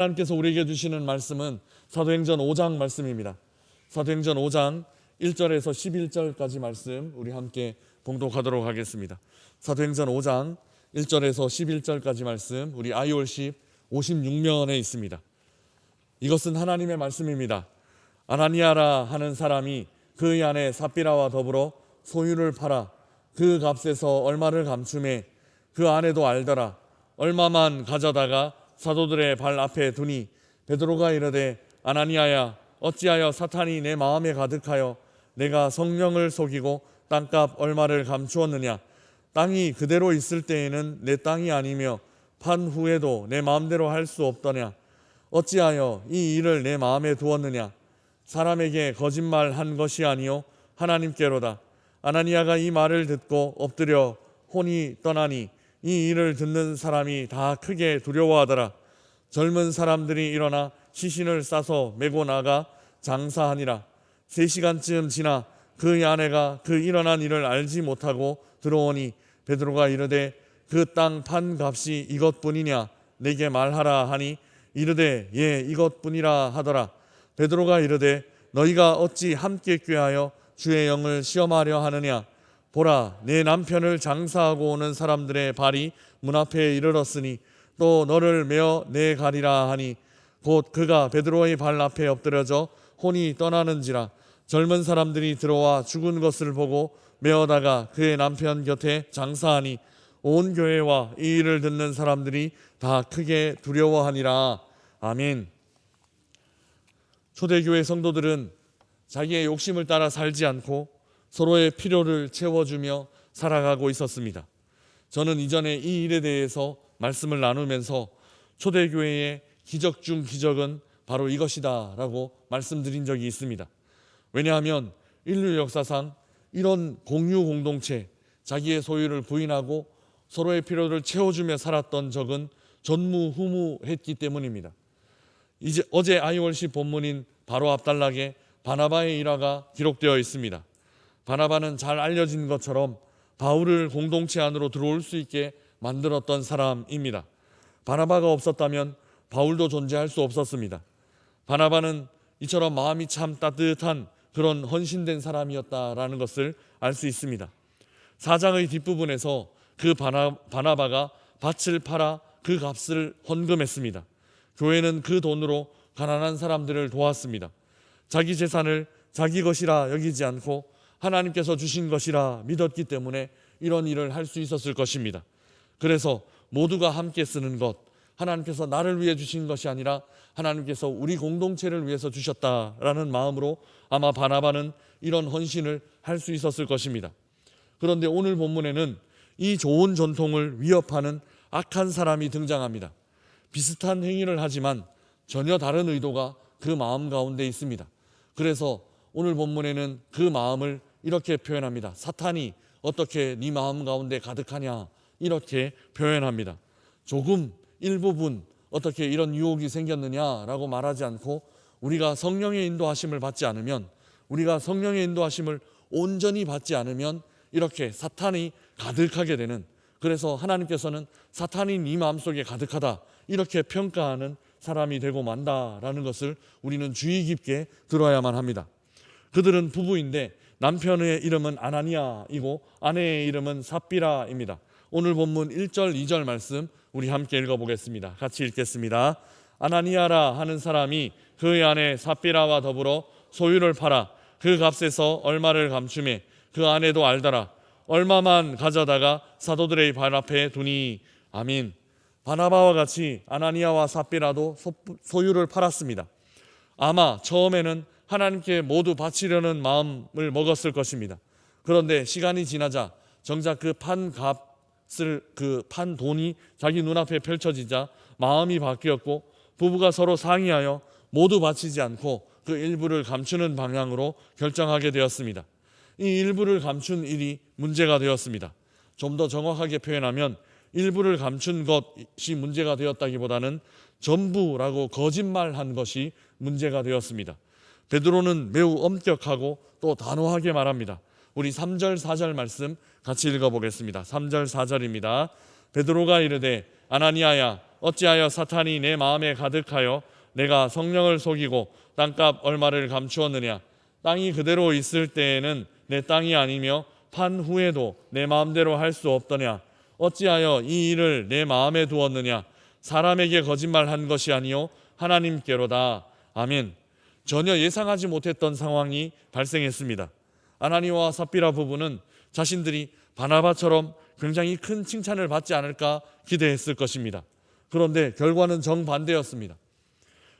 하나님께서 우리에게 주시는 말씀은 사도행전 5장 말씀입니다. 사도행전 5장 1절에서 11절까지 말씀 우리 함께 봉독하도록 하겠습니다. 사도행전 5장 1절에서 11절까지 말씀 우리 IORC 56면에 있습니다. 이것은 하나님의 말씀입니다. 아나니아라 하는 사람이 그의 아내 삽비라와 더불어 소유를 팔아 그 값에서 얼마를 감추매 그 아내도 알더라. 얼마만 가져다가 사도들의 발 앞에 두니 베드로가 이르되 아나니아야 어찌하여 사탄이 내 마음에 가득하여 내가 성령을 속이고 땅값 얼마를 감추었느냐. 땅이 그대로 있을 때에는 내 땅이 아니며 판 후에도 내 마음대로 할 수 없더냐. 어찌하여 이 일을 내 마음에 두었느냐. 사람에게 거짓말한 것이 아니요 하나님께로다. 아나니아가 이 말을 듣고 엎드려 혼이 떠나니 이 일을 듣는 사람이 다 크게 두려워하더라. 젊은 사람들이 일어나 시신을 싸서 메고 나가 장사하니라. 3시간쯤 지나 그의 아내가 그 일어난 일을 알지 못하고 들어오니 베드로가 이르되 그 땅 판 값이 이것뿐이냐 내게 말하라 하니 이르되 예 이것뿐이라 하더라. 베드로가 이르되 너희가 어찌 함께 꾀하여 주의 영을 시험하려 하느냐. 보라 내 남편을 장사하고 오는 사람들의 발이 문 앞에 이르렀으니 또 너를 메어 내가리라 하니 곧 그가 베드로의 발 앞에 엎드려져 혼이 떠나는지라. 젊은 사람들이 들어와 죽은 것을 보고 메어다가 그의 남편 곁에 장사하니 온 교회와 이 일을 듣는 사람들이 다 크게 두려워하니라. 아멘. 초대교회 성도들은 자기의 욕심을 따라 살지 않고 서로의 필요를 채워주며 살아가고 있었습니다. 저는 이전에 이 일에 대해서 말씀을 나누면서 초대교회의 기적 중 기적은 바로 이것이다 라고 말씀드린 적이 있습니다. 왜냐하면 인류 역사상 이런 공유 공동체, 자기의 소유를 부인하고 서로의 필요를 채워주며 살았던 적은 전무후무했기 때문입니다. 이제 어제 IORC 본문인 바로 앞단락에 바나바의 일화가 기록되어 있습니다. 바나바는 잘 알려진 것처럼 바울을 공동체 안으로 들어올 수 있게 만들었던 사람입니다. 바나바가 없었다면 바울도 존재할 수 없었습니다. 바나바는 이처럼 마음이 참 따뜻한 그런 헌신된 사람이었다라는 것을 알 수 있습니다. 4장의 뒷부분에서 그 바나바가 밭을 팔아 그 값을 헌금했습니다. 교회는 그 돈으로 가난한 사람들을 도왔습니다. 자기 재산을 자기 것이라 여기지 않고 하나님께서 주신 것이라 믿었기 때문에 이런 일을 할 수 있었을 것입니다. 그래서 모두가 함께 쓰는 것, 하나님께서 나를 위해 주신 것이 아니라 하나님께서 우리 공동체를 위해서 주셨다라는 마음으로 아마 바나바는 이런 헌신을 할 수 있었을 것입니다. 그런데 오늘 본문에는 이 좋은 전통을 위협하는 악한 사람이 등장합니다. 비슷한 행위를 하지만 전혀 다른 의도가 그 마음 가운데 있습니다. 그래서 오늘 본문에는 그 마음을 이렇게 표현합니다. 사탄이 어떻게 네 마음 가운데 가득하냐 이렇게 표현합니다. 조금 일부분 어떻게 이런 유혹이 생겼느냐라고 말하지 않고 우리가 성령의 인도하심을 받지 않으면, 우리가 성령의 인도하심을 온전히 받지 않으면 이렇게 사탄이 가득하게 되는, 그래서 하나님께서는 사탄이 네 마음속에 가득하다 이렇게 평가하는 사람이 되고 만다라는 것을 우리는 주의 깊게 들어야만 합니다. 그들은 부부인데 남편의 이름은 아나니아이고 아내의 이름은 삽비라입니다. 오늘 본문 1절 2절 말씀 우리 함께 읽어보겠습니다. 같이 읽겠습니다. 아나니아라 하는 사람이 그의 아내 삽비라와 더불어 소유를 팔아 그 값에서 얼마를 감추매 그 아내도 알더라. 얼마만 가져다가 사도들의 발 앞에 두니. 아멘. 바나바와 같이 아나니아와 삽비라도 소유를 팔았습니다. 아마 처음에는 하나님께 모두 바치려는 마음을 먹었을 것입니다. 그런데 시간이 지나자 정작 그 판 값을, 그 판 돈이 자기 눈앞에 펼쳐지자 마음이 바뀌었고 부부가 서로 상의하여 모두 바치지 않고 그 일부를 감추는 방향으로 결정하게 되었습니다. 이 일부를 감춘 일이 문제가 되었습니다. 좀 더 정확하게 표현하면 일부를 감춘 것이 문제가 되었다기보다는 전부라고 거짓말한 것이 문제가 되었습니다. 베드로는 매우 엄격하고 또 단호하게 말합니다. 우리 3절 4절 말씀 같이 읽어보겠습니다. 3절 4절입니다. 베드로가 이르되 아나니아야 어찌하여 사탄이 내 마음에 가득하여 내가 성령을 속이고 땅값 얼마를 감추었느냐. 땅이 그대로 있을 때에는 내 땅이 아니며 판 후에도 내 마음대로 할 수 없더냐. 어찌하여 이 일을 내 마음에 두었느냐. 사람에게 거짓말한 것이 아니요 하나님께로다. 아멘. 전혀 예상하지 못했던 상황이 발생했습니다. 아나니아와 삽비라 부부는 자신들이 바나바처럼 굉장히 큰 칭찬을 받지 않을까 기대했을 것입니다. 그런데 결과는 정반대였습니다.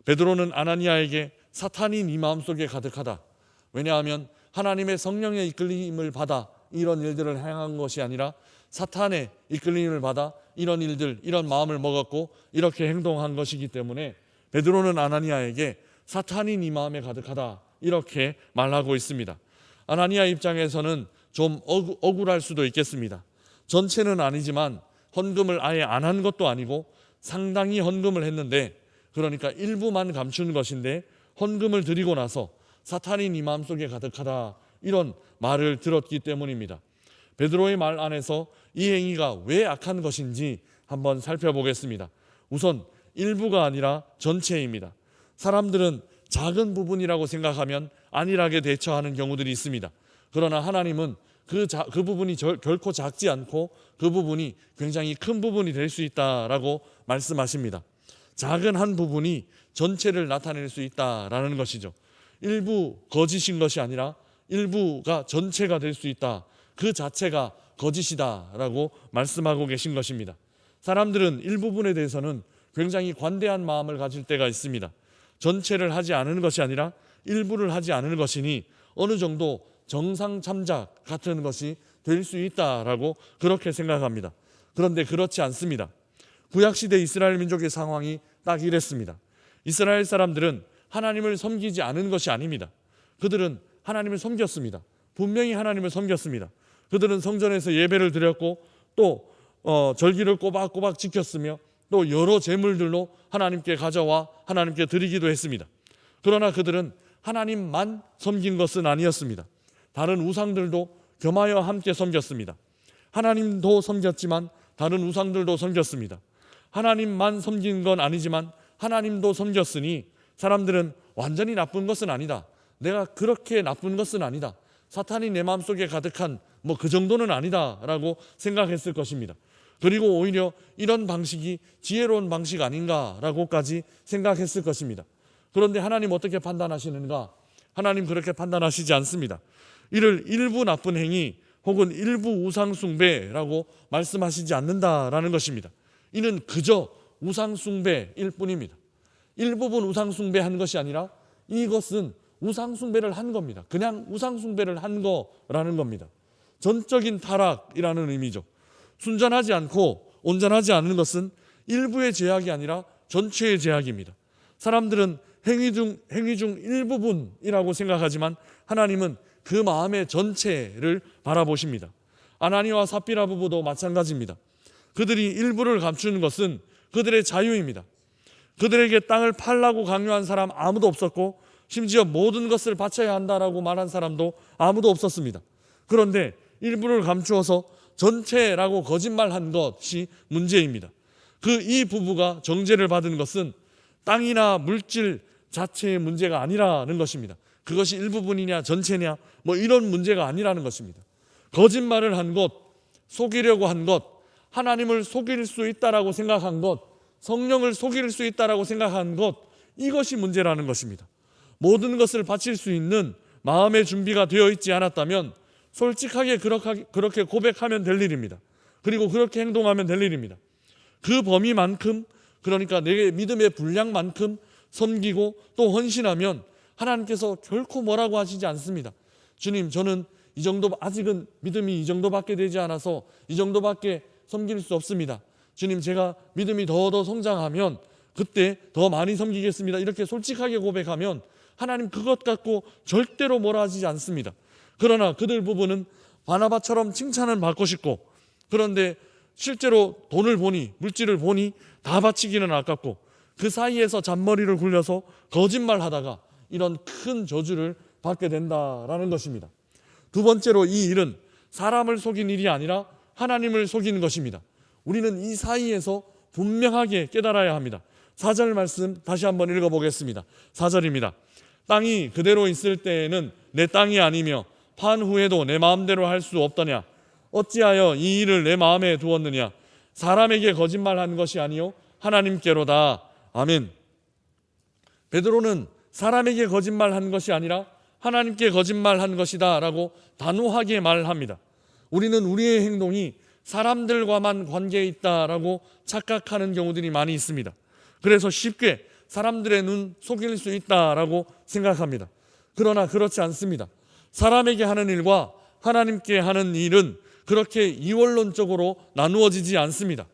베드로는 아나니아에게 사탄이 네 마음속에 가득하다. 왜냐하면 하나님의 성령의 이끌림을 받아 이런 일들을 행한 것이 아니라 사탄의 이끌림을 받아 이런 일들, 이런 마음을 먹었고 이렇게 행동한 것이기 때문에 베드로는 아나니아에게 사탄이 네 마음에 가득하다 이렇게 말하고 있습니다. 아나니아 입장에서는 좀 억울할 수도 있겠습니다. 전체는 아니지만 헌금을 아예 안 한 것도 아니고 상당히 헌금을 했는데, 그러니까 일부만 감춘 것인데 헌금을 드리고 나서 사탄이 네 마음속에 가득하다 이런 말을 들었기 때문입니다. 베드로의 말 안에서 이 행위가 왜 악한 것인지 한번 살펴보겠습니다. 우선 일부가 아니라 전체입니다. 사람들은 작은 부분이라고 생각하면 안일하게 대처하는 경우들이 있습니다. 그러나 하나님은 그 부분이 결코 작지 않고 그 부분이 굉장히 큰 부분이 될 수 있다라고 말씀하십니다. 작은 한 부분이 전체를 나타낼 수 있다라는 것이죠. 일부 거짓인 것이 아니라 일부가 전체가 될 수 있다. 그 자체가 거짓이다라고 말씀하고 계신 것입니다. 사람들은 일부분에 대해서는 굉장히 관대한 마음을 가질 때가 있습니다. 전체를 하지 않은 것이 아니라 일부를 하지 않은 것이니 어느 정도 정상 참작 같은 것이 될 수 있다라고 그렇게 생각합니다. 그런데 그렇지 않습니다. 구약시대 이스라엘 민족의 상황이 딱 이랬습니다. 이스라엘 사람들은 하나님을 섬기지 않은 것이 아닙니다. 그들은 하나님을 섬겼습니다. 분명히 하나님을 섬겼습니다. 그들은 성전에서 예배를 드렸고 또 절기를 꼬박꼬박 지켰으며 또 여러 제물들로 하나님께 가져와 하나님께 드리기도 했습니다. 그러나 그들은 하나님만 섬긴 것은 아니었습니다. 다른 우상들도 겸하여 함께 섬겼습니다. 하나님도 섬겼지만 다른 우상들도 섬겼습니다. 하나님만 섬긴 건 아니지만 하나님도 섬겼으니 사람들은 완전히 나쁜 것은 아니다. 내가 그렇게 나쁜 것은 아니다. 사탄이 내 마음속에 가득한 그 정도는 아니다 라고 생각했을 것입니다. 그리고 오히려 이런 방식이 지혜로운 방식 아닌가라고까지 생각했을 것입니다. 그런데 하나님 어떻게 판단하시는가? 하나님 그렇게 판단하시지 않습니다. 이를 일부 나쁜 행위 혹은 일부 우상 숭배라고 말씀하시지 않는다라는 것입니다. 이는 그저 우상 숭배일 뿐입니다. 일부분 우상 숭배한 것이 아니라 이것은 우상 숭배를 한 겁니다. 그냥 우상 숭배를 한 거라는 겁니다. 전적인 타락이라는 의미죠. 순전하지 않고 온전하지 않은 것은 일부의 죄악이 아니라 전체의 죄악입니다. 사람들은 행위 중 일부분이라고 생각하지만 하나님은 그 마음의 전체를 바라보십니다. 아나니아와 삽비라 부부도 마찬가지입니다. 그들이 일부를 감추는 것은 그들의 자유입니다. 그들에게 땅을 팔라고 강요한 사람 아무도 없었고 심지어 모든 것을 바쳐야 한다라고 말한 사람도 아무도 없었습니다. 그런데 일부를 감추어서 전체라고 거짓말한 것이 문제입니다. 이 부부가 정죄를 받은 것은 땅이나 물질 자체의 문제가 아니라는 것입니다. 그것이 일부분이냐 전체냐 이런 문제가 아니라는 것입니다. 거짓말을 한 것, 속이려고 한 것, 하나님을 속일 수 있다라고 생각한 것, 성령을 속일 수 있다라고 생각한 것, 이것이 문제라는 것입니다. 모든 것을 바칠 수 있는 마음의 준비가 되어 있지 않았다면 솔직하게 그렇게 고백하면 될 일입니다. 그리고 그렇게 행동하면 될 일입니다. 그 범위만큼, 그러니까 내 믿음의 분량만큼 섬기고 또 헌신하면 하나님께서 결코 뭐라고 하시지 않습니다. 주님, 저는 이 정도, 아직은 믿음이 이 정도밖에 되지 않아서 이 정도밖에 섬길 수 없습니다. 주님, 제가 믿음이 더 성장하면 그때 더 많이 섬기겠습니다. 이렇게 솔직하게 고백하면 하나님 그것 갖고 절대로 뭐라 하시지 않습니다. 그러나 그들 부부는 바나바처럼 칭찬을 받고 싶고, 그런데 실제로 돈을 보니, 물질을 보니 다 바치기는 아깝고 그 사이에서 잔머리를 굴려서 거짓말하다가 이런 큰 저주를 받게 된다라는 것입니다. 두 번째로 이 일은 사람을 속인 일이 아니라 하나님을 속이는 것입니다. 우리는 이 사이에서 분명하게 깨달아야 합니다. 4절 말씀 다시 한번 읽어보겠습니다. 4절입니다. 땅이 그대로 있을 때에는 내 땅이 아니며 판 후에도 내 마음대로 할 수 없더냐. 어찌하여 이 일을 내 마음에 두었느냐. 사람에게 거짓말한 것이 아니요 하나님께로다. 아멘. 베드로는 사람에게 거짓말한 것이 아니라 하나님께 거짓말한 것이다 라고 단호하게 말합니다. 우리는 우리의 행동이 사람들과만 관계에 있다라고 착각하는 경우들이 많이 있습니다. 그래서 쉽게 사람들의 눈 속일 수 있다라고 생각합니다. 그러나 그렇지 않습니다. 사람에게 하는 일과 하나님께 하는 일은 그렇게 이원론적으로 나누어지지 않습니다.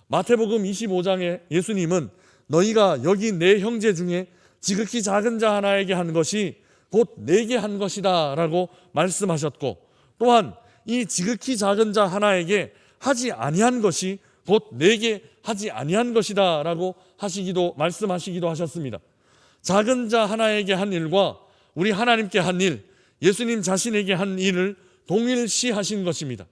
마태복음 25장에 예수님은 너희가 여기 내 형제 중에 지극히 작은 자 하나에게 한 것이 곧 내게 한 것이다 라고 말씀하셨고, 또한 이 지극히 작은 자 하나에게 하지 아니한 것이 곧 내게 하지 아니한 것이다 라고 말씀하시기도 하셨습니다. 작은 자 하나에게 한 일과 우리 하나님께 한 일, 예수님 자신에게 한 일을 동일시하신 것입니다.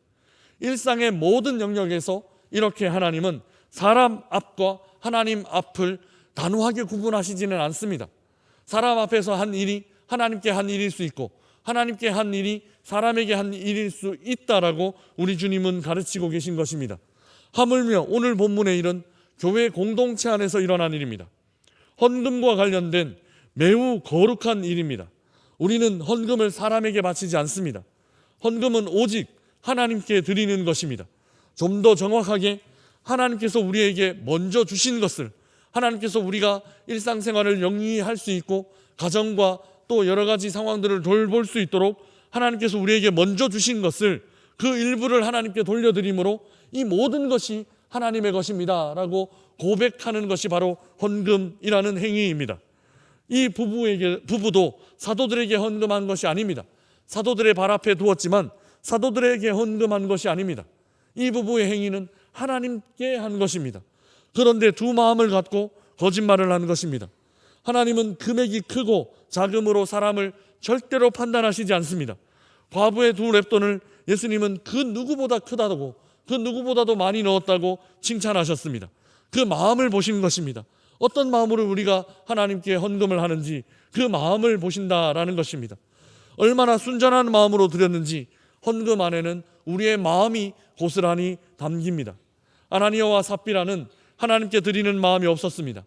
일상의 모든 영역에서 이렇게 하나님은 사람 앞과 하나님 앞을 단호하게 구분하시지는 않습니다. 사람 앞에서 한 일이 하나님께 한 일일 수 있고 하나님께 한 일이 사람에게 한 일일 수 있다라고 우리 주님은 가르치고 계신 것입니다. 하물며 오늘 본문의 일은 교회 공동체 안에서 일어난 일입니다. 헌금과 관련된 매우 거룩한 일입니다. 우리는 헌금을 사람에게 바치지 않습니다. 헌금은 오직 하나님께 드리는 것입니다. 좀 더 정확하게 하나님께서 우리에게 먼저 주신 것을, 하나님께서 우리가 일상생활을 영위할 수 있고 가정과 또 여러 가지 상황들을 돌볼 수 있도록 하나님께서 우리에게 먼저 주신 것을, 그 일부를 하나님께 돌려드림으로 이 모든 것이 하나님의 것입니다 라고 고백하는 것이 바로 헌금이라는 행위입니다. 이 부부도 사도들에게 헌금한 것이 아닙니다. 사도들의 발 앞에 두었지만 사도들에게 헌금한 것이 아닙니다. 이 부부의 행위는 하나님께 한 것입니다. 그런데 두 마음을 갖고 거짓말을 한 것입니다. 하나님은 금액이 크고 작음으로 사람을 절대로 판단하시지 않습니다. 과부의 2렙돈을 예수님은 그 누구보다 크다고, 그 누구보다도 많이 넣었다고 칭찬하셨습니다. 그 마음을 보신 것입니다. 어떤 마음으로 우리가 하나님께 헌금을 하는지 그 마음을 보신다라는 것입니다. 얼마나 순전한 마음으로 드렸는지 헌금 안에는 우리의 마음이 고스란히 담깁니다. 아나니아와 삽비라는 하나님께 드리는 마음이 없었습니다.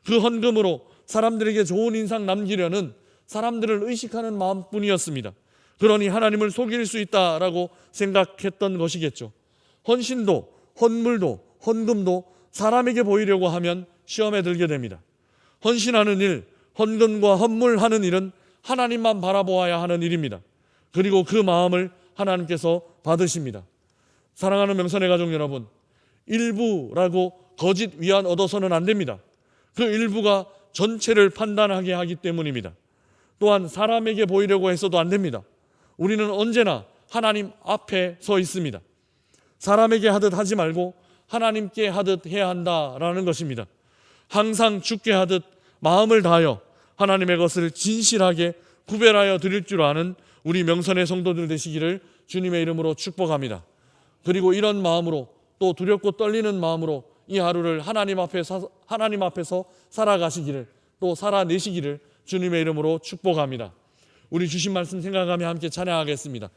그 헌금으로 사람들에게 좋은 인상 남기려는 사람들을 의식하는 마음뿐이었습니다. 그러니 하나님을 속일 수 있다라고 생각했던 것이겠죠. 헌신도, 헌물도, 헌금도 사람에게 보이려고 하면 시험에 들게 됩니다. 헌신하는 일, 헌금과 헌물하는 일은 하나님만 바라보아야 하는 일입니다. 그리고 그 마음을 하나님께서 받으십니다. 사랑하는 명선의 가족 여러분, 일부라고 거짓 위안 얻어서는 안 됩니다. 그 일부가 전체를 판단하게 하기 때문입니다. 또한 사람에게 보이려고 해서도 안 됩니다. 우리는 언제나 하나님 앞에 서 있습니다. 사람에게 하듯 하지 말고 하나님께 하듯 해야 한다라는 것입니다. 항상 주께 하듯 마음을 다하여 하나님의 것을 진실하게 구별하여 드릴 줄 아는 우리 명선의 성도들 되시기를 주님의 이름으로 축복합니다. 그리고 이런 마음으로, 또 두렵고 떨리는 마음으로 이 하루를 하나님 앞에서 살아가시기를, 또 살아내시기를 주님의 이름으로 축복합니다. 우리 주신 말씀 생각하며 함께 찬양하겠습니다.